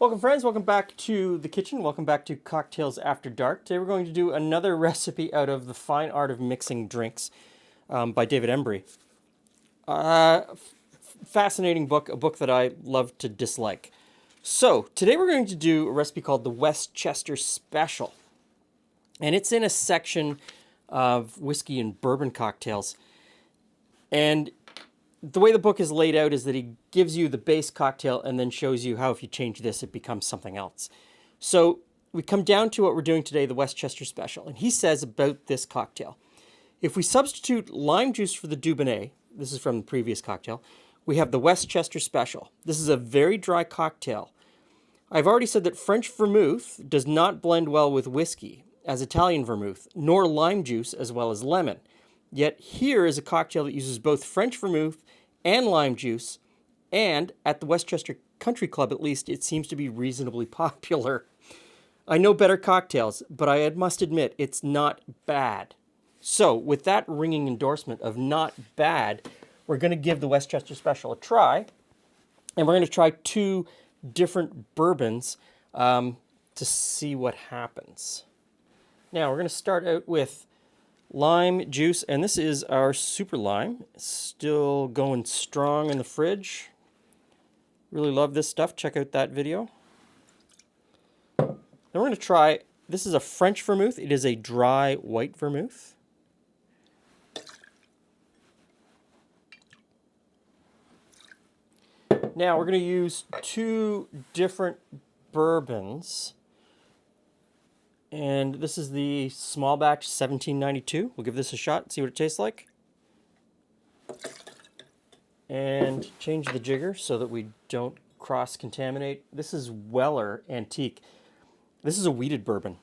Welcome friends, welcome back to the kitchen, welcome back to Cocktails After Dark. Today we're going to do another recipe out of The Fine Art of Mixing Drinks by David Embury. Fascinating book, a book that I love to dislike. So today we're going to do a recipe called the Westchester Special. And it's in a section of whiskey and bourbon cocktails. And the way the book is laid out is that he gives you the base cocktail and then shows you how if you change this, it becomes something else. So we come down to what we're doing today, the Westchester Special. And he says about this cocktail, if we substitute lime juice for the Dubonnet, this is from the previous cocktail, we have the Westchester Special. This is a very dry cocktail. I've already said that French vermouth does not blend well with whiskey, as Italian vermouth, nor lime juice as well as lemon. Yet here is a cocktail that uses both French vermouth and lime juice, and at the Westchester Country Club at least, it seems to be reasonably popular. I know better cocktails, but I must admit it's not bad. So with that ringing endorsement of not bad, we're going to give the Westchester Special a try, and we're going to try two different bourbons to see what happens. Now we're going to start out with lime juice, and this is our super lime. Still going strong in the fridge. Really love this stuff. Check out that video. Then we're going to try, this is a French vermouth. It is a dry white vermouth. Now we're going to use two different bourbons. And this is the small batch 1792. We'll give this a shot, see what it tastes like. And change the jigger so that we don't cross-contaminate. This is Weller Antique. This is a wheated bourbon.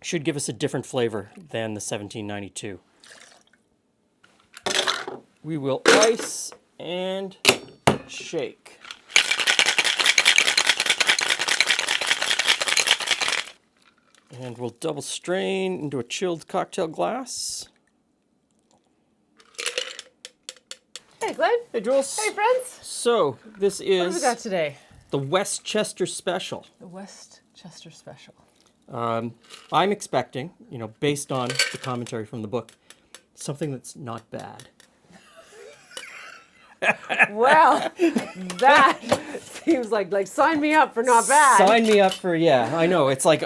Should give us a different flavor than the 1792. We will ice and shake. And we'll double strain into a chilled cocktail glass. Hey, Glenn. Hey, Jules. Hey, friends. So, this is... What have we got today? The Westchester Special. The Westchester Special. I'm expecting, based on the commentary from the book, something that's not bad. Well, that seems like sign me up for not bad. Sign me up for, yeah, I know. It's like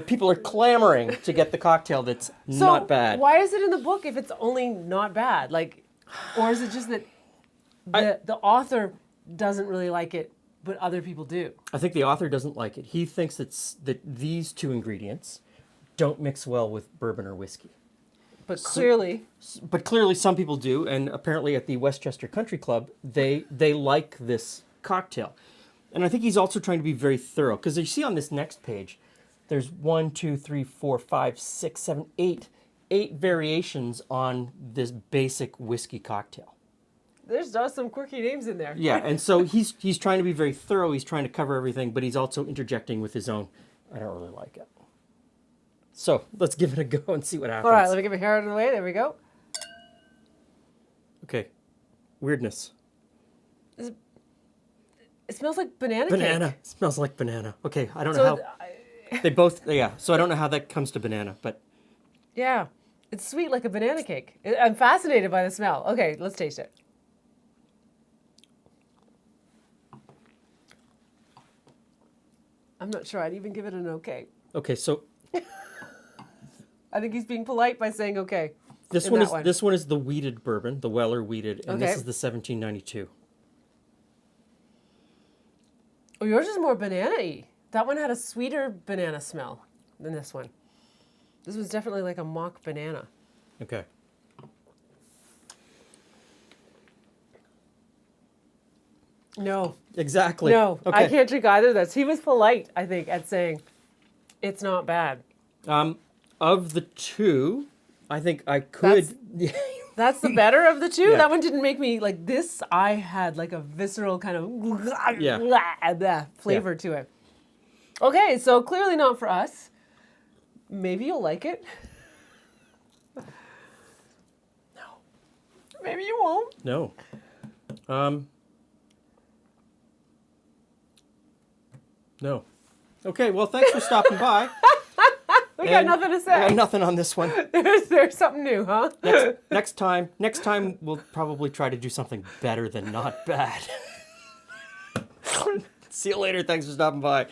people are clamoring to get the cocktail that's not bad. Why is it in the book if it's only not bad? Or is it just that the author doesn't really like it, but other people do? I think the author doesn't like it. He thinks that these two ingredients don't mix well with bourbon or whiskey. But clearly some people do, and apparently at the Westchester Country Club, they like this cocktail. And I think he's also trying to be very thorough, because you see on this next page, there's 1, 2, 3, 4, 5, 6, 7, 8 variations on this basic whiskey cocktail. There's some quirky names in there. Yeah, and so he's trying to be very thorough, he's trying to cover everything, but he's also interjecting with his own, I don't really like it. So let's give it a go and see what happens. All right, let me get my hair out of the way. There we go. Okay. Weirdness. It smells like banana Banana. cake. It smells like banana. Okay, I don't know how... They both... Yeah, so I don't know how that comes to banana, but... Yeah, it's sweet like a banana cake. I'm fascinated by the smell. Okay, let's taste it. I'm not sure I'd even give it an okay. Okay, so... I think he's being polite by saying okay. This one is the wheated bourbon, the Weller wheated, and this is the 1792. Oh, yours is more banana-y. That one had a sweeter banana smell than this one. This was definitely like a mock banana. Okay. No. Exactly. No, okay. I can't drink either of those. He was polite, I think, at saying it's not bad. Of the two, I think I could... That's the better of the two? Yeah. That one didn't make me like this. I had like a visceral kind of flavor to it. Okay, so clearly not for us. Maybe you'll like it. No. Maybe you won't. No. No. Okay, well, thanks for stopping by. We got nothing to say. I got nothing on this one. There's something new, huh? Next time we'll probably try to do something better than not bad. See you later. Thanks for stopping by.